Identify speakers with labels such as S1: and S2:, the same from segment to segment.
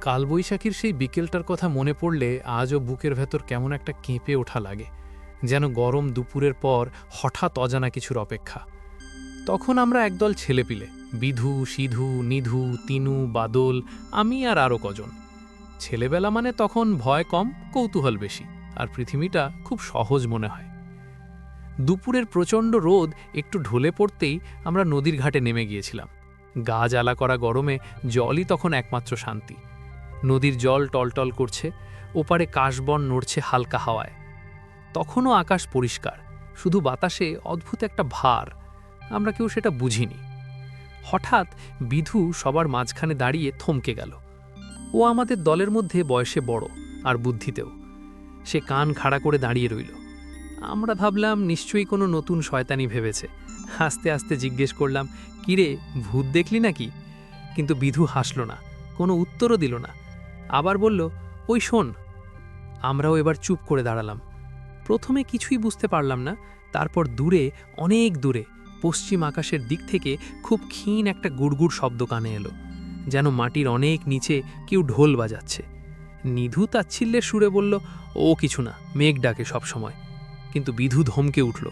S1: কালবৈশাখীর সেই বিকেলটার কথা মনে পড়লে আজও বুকের ভেতর কেমন একটা কেঁপে ওঠা লাগে, যেন গরম দুপুরের পর হঠাৎ অজানা কিছুর অপেক্ষা। তখন আমরা একদল ছেলেপিলে, বিধু, সিধু, নিধু, তিনু, বাদল, আমি আর আরও কজন। ছেলেবেলা মানে তখন ভয় কম, কৌতূহল বেশি, আর পৃথিবীটা খুব সহজ মনে হয়। দুপুরের প্রচণ্ড রোদ একটু ঢলে পড়তেই আমরা নদীর ঘাটে নেমে গিয়েছিলাম। গা জ্বালা করা গরমে জলই তখন একমাত্র শান্তি। নদীর জল টলটল করছে, ওপারে কাশবন নড়ছে হালকা হাওয়ায়। তখনও আকাশ পরিষ্কার, শুধু বাতাসে অদ্ভুত একটা ভার, আমরা কেউ সেটা বুঝিনি। হঠাৎ বিধু সবার মাঝখানে দাঁড়িয়ে থমকে গেল। ও আমাদের দলের মধ্যে বয়সে বড় আর বুদ্ধিতেও। সে কান খাড়া করে দাঁড়িয়ে রইল। আমরা ভাবলাম নিশ্চয়ই কোনো নতুন শয়তানি ভেবেছে। আস্তে আস্তে জিজ্ঞেস করলাম, কিরে, ভূত দেখলি নাকি? কিন্তু বিধু হাসল না, কোনো উত্তরও দিল না। আবার বলল, ওই শোন। আমরাও এবার চুপ করে দাঁড়ালাম। প্রথমে কিছুই বুঝতে পারলাম না, তারপর দূরে, অনেক দূরে, পশ্চিম আকাশের দিক থেকে খুব ক্ষীণ একটা গুড়গুড় শব্দ কানে এলো, যেন মাটির অনেক নিচে কেউ ঢোল বাজাচ্ছে। নিধু তাচ্ছিল্যের সুরে বলল, ও কিছু না, মেঘ ডাকে সব সময়। কিন্তু বিধু ধমকে উঠল।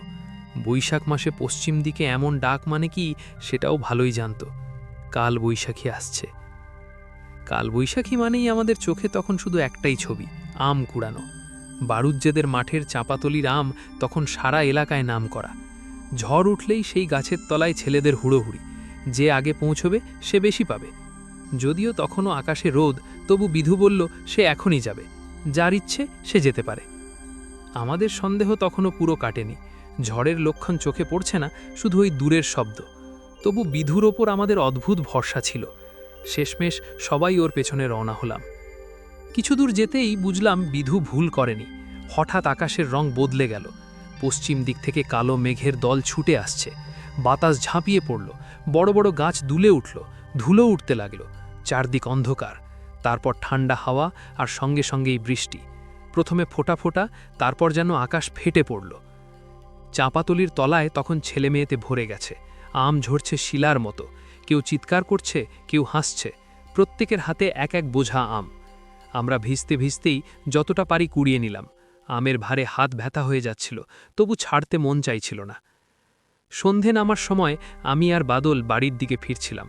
S1: বৈশাখ মাসে পশ্চিম দিকে এমন ডাক মানে কি সেটাও ভালোই জানত। কাল বৈশাখী আসছে। কালবৈশাখী মানেই আমাদের চোখে তখন শুধু একটাই ছবি, আম কুড়ানো। বারুজ্জেদের মাঠের চাঁপাতলির আম তখন সারা এলাকায় নাম করা। ঝড় উঠলেই সেই গাছের তলায় ছেলেদের হুড়োহুড়ি, যে আগে পৌঁছবে সে বেশি পাবে। যদিও তখনও আকাশে রোদ, তবু বিধু বলল সে এখনই যাবে, যার ইচ্ছে সে যেতে পারে। আমাদের সন্দেহ তখনও পুরো কাটেনি। ঝড়ের লক্ষণ চোখে পড়ছে না, শুধু ওই দূরের শব্দ। তবু বিধুর ওপর আমাদের অদ্ভুত ভরসা ছিল। শেষমেশ সবাই ওর পেছনে রওনা হলাম। কিছু দূর যেতেই বুঝলাম বিধু ভুল করেনি। হঠাৎ আকাশের রং বদলে গেল। পশ্চিম দিক থেকে কালো মেঘের দল ছুটে আসছে। বাতাস ঝাঁপিয়ে পড়ল, বড় বড় গাছ দুলে উঠল, ধুলো উঠতে লাগল। চারদিক অন্ধকার, তারপর ঠান্ডা হাওয়া, আর সঙ্গে সঙ্গেই বৃষ্টি। প্রথমে ফোঁটা ফোঁটা, তারপর যেন আকাশ ফেটে পড়ল। চাঁপাতলির তলায় তখন ছেলেমেয়েতে ভরে গেছে। আম ঝরছে শিলার মতো। কেউ চিৎকার করছে, কেউ হাসছে। প্রত্যেকের হাতে এক এক বোঝা আম। আমরা ভিজতে ভিজতেই যতটা পারি কুড়িয়ে নিলাম। আমের ভারে হাত ব্যথা হয়ে যাচ্ছিল, তবু ছাড়তে মন চাইছিল না। সন্ধে নামার সময় আমি আর বাদল বাড়ির দিকে ফিরছিলাম।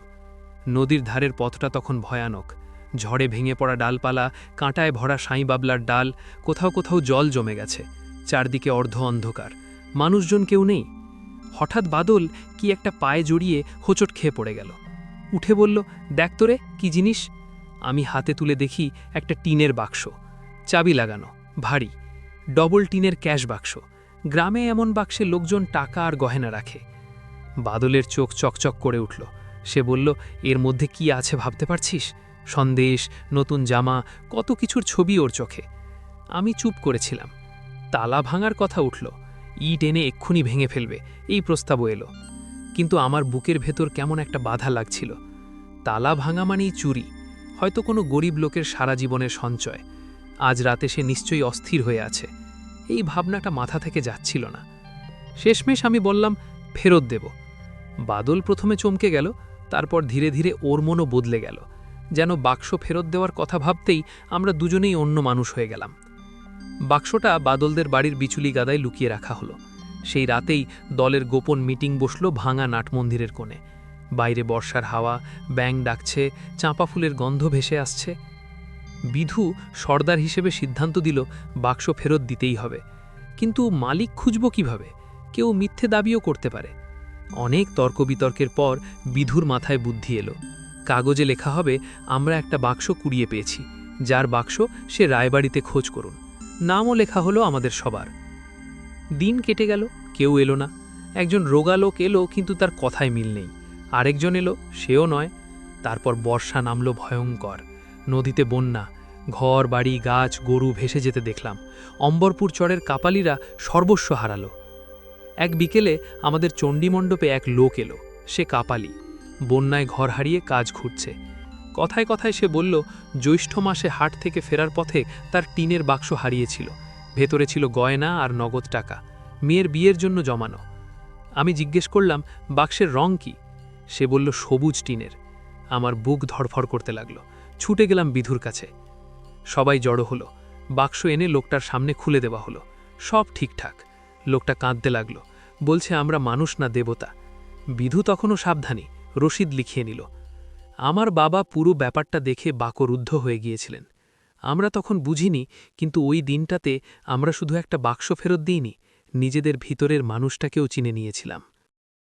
S1: নদীর ধারের পথটা তখন ভয়ানক। ঝড়ে ভেঙে পড়া ডালপালা, কাঁটায় ভরা সাঁই বাবলার ডাল, কোথাও কোথাও জল জমে গেছে। চারদিকে অর্ধ অন্ধকার, মানুষজন কেউ নেই। হঠাৎ বাদল কি একটা পায়ে জড়িয়ে হোঁচট খেয়ে পড়ে গেল। উঠে বলল, দেখ তোরে, কি জিনিস? আমি হাতে তুলে দেখি একটা টিনের বাক্স, চাবি লাগানো, ভারী, ডবল টিনের ক্যাশ বাক্স। গ্রামে এমন বাক্সে লোকজন টাকা আর গহেনা রাখে। বাদলের চোখ চকচক করে উঠল। সে বলল, এর মধ্যে কি আছে ভাবতে পারছিস? সন্দেশ, নতুন জামা, কত কিছুর ছবি ওর চোখে। আমি চুপ করেছিলাম। তালা ভাঙার কথা উঠল। ইট এনে এক্ষুনি ভেঙে ফেলবে, এই প্রস্তাবও এলো। কিন্তু আমার বুকের ভেতর কেমন একটা বাধা লাগছিল। তালা ভাঙা মানেই চুরি, হয়তো কোনো গরিব লোকের সারা জীবনের সঞ্চয়। আজ রাতে সে নিশ্চয়ই অস্থির হয়ে আছে। এই ভাবনাটা মাথা থেকে যাচ্ছিল না। শেষমেশ আমি বললাম, ফেরত দেব। বাদল প্রথমে চমকে গেল, তারপর ধীরে ধীরে ওর মনও বদলে গেল। যেন বাক্স ফেরত দেওয়ার কথা ভাবতেই আমরা দুজনেই অন্য মানুষ হয়ে গেলাম। বাক্সটা বাদলদের বাড়ির বিচুলি গাদায় লুকিয়ে রাখা হলো। সেই রাতেই দলের গোপন মিটিং বসল ভাঙা নাটমন্দিরের কোণে। বাইরে বর্ষার হাওয়া, ব্যাঙ ডাকছে, চাঁপা ফুলের গন্ধ ভেসে আসছে। বিধু সর্দার হিসেবে সিদ্ধান্ত দিল বাক্স ফেরত দিতেই হবে। কিন্তু মালিক খুঁজব কিভাবে? কেউ মিথ্যে দাবিও করতে পারে। অনেক তর্ক বিতর্কের পর বিধুর মাথায় বুদ্ধি এলো। কাগজে লেখা হবে, আমরা একটা বাক্স কুড়িয়ে পেয়েছি, যার বাক্স সে রায়বাড়িতে খোঁজ করুন। নামও লেখা হলো আমাদের সবার। দিন কেটে গেল, কেউ এলো না। একজন রোগা লোক এলো, কিন্তু তার কথায় মিল নেই। আরেকজন এলো, সেও নয়। তারপর বর্ষা নামল ভয়ঙ্কর। নদীতে বন্যা, ঘর বাড়ি গাছ গরু ভেসে যেতে দেখলাম। অম্বরপুর চরের কাপালিরা সর্বস্ব হারালো। এক বিকেলে আমাদের চণ্ডীমণ্ডপে এক লোক এলো। সে কাপালি, বন্যায় ঘর হারিয়ে কাজ খুঁজছে। কথায় কথায় সে বলল, জ্যৈষ্ঠ মাসে হাট থেকে ফেরার পথে তার টিনের বাক্স হারিয়েছিল। ভেতরে ছিল গয়না আর নগদ টাকা, মেয়ের বিয়ের জন্য জমানো। আমি জিজ্ঞেস করলাম, বাক্সের রং কি? সে বলল, সবুজ টিনের। আমার বুক ধড়ফড় করতে লাগলো। ছুটে গেলাম বিধুর কাছে। সবাই জড়ো হলো। বাক্স এনে লোকটার সামনে খুলে দেওয়া হলো। সব ঠিকঠাক। লোকটা কাঁদতে লাগলো, বলছে আমরা মানুষ না দেবতা। বিধু তখনও সাবধানী, রসিদ লিখিয়ে নিল। আমার বাবা পুরো ব্যাপারটা দেখে বাকরুদ্ধ হয়ে গিয়েছিলেন। আমরা তখন বুঝিনি, কিন্তু ওই দিনটাতে আমরা শুধু একটা বাক্স ফেরত দিইনি, নিজেদের ভিতরের মানুষটাকেও চিনে নিয়েছিলাম।